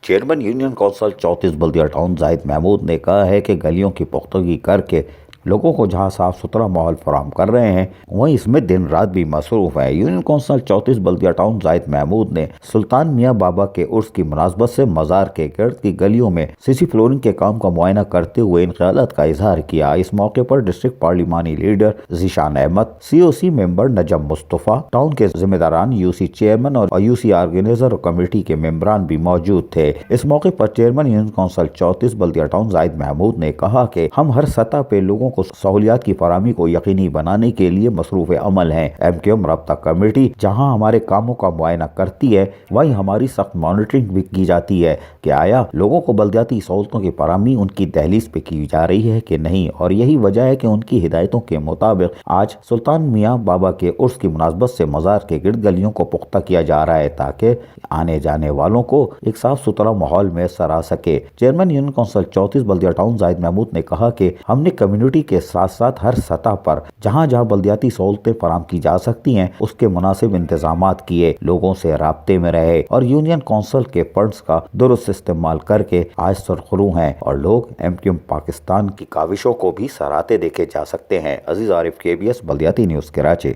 Chairman union council 34 بلدیہ town زاہد محمود نے کہا ہے کہ گلیوں کی پختگی کر کے لوگوں کو جہاں صاف ستھرا ماحول فراہم کر رہے ہیں وہیں اس میں دن رات بھی مصروف ہیں۔ یونین کونسل 34 بلدیہ ٹاؤن زاہد محمود نے سلطان میاں بابا کے عرس کی مناسبت سے مزار کے گرد کی گلیوں میں سیسی فلورنگ کے کام کا معائنہ کرتے ہوئے ان خیالات کا اظہار کیا۔ اس موقع پر ڈسٹرکٹ پارلیمانی لیڈر ذیشان احمد، COC ممبر نجم مصطفیٰ، ٹاؤن کے ذمہ داران، UC چیئرمین اور UC آرگنائزر اور کمیٹی کے ممبران بھی موجود تھے۔ اس موقع پر چیئرمین یونین کونسل 34 بلدیہ ٹاؤن زاہد محمود نے کہا کہ ہم ہر سطح پہ لوگوں کو سہولیات کی فراہمی کو یقینی بنانے کے لیے مصروف عمل ہیں۔ MQM رابطہ کمیٹی جہاں ہمارے کاموں کا معائنہ کرتی ہے وہیں ہماری سخت مانیٹرنگ بھی کی جاتی ہے کہ آیا لوگوں کو بلدیاتی سہولتوں کی فراہمی ان کی دہلیز پہ کی جا رہی ہے کہ نہیں، اور یہی وجہ ہے کہ ان کی ہدایتوں کے مطابق آج سلطان میاں بابا کے عرس کی مناسبت سے مزار کے گرد گلیوں کو پختہ کیا جا رہا ہے تاکہ آنے جانے والوں کو ایک صاف ستھرا ماحول میسر آ سکے۔ چیئرمین یونین کونسل 34 بلدیہ ٹاؤن زاہد محمود نے کہا کہ ہم نے کمیونٹی کے ساتھ ساتھ ہر سطح پر جہاں جہاں بلدیاتی سہولتیں فراہم کی جا سکتی ہیں اس کے مناسب انتظامات کیے، لوگوں سے رابطے میں رہے اور یونین کونسل کے فنڈز کا درست استعمال کر کے آج سرخرو ہیں اور لوگ MQM پاکستان کی کاوشوں کو بھی سراہتے دیکھے جا سکتے ہیں۔ عزیز عارف، KBS بلدیاتی نیوز کراچی۔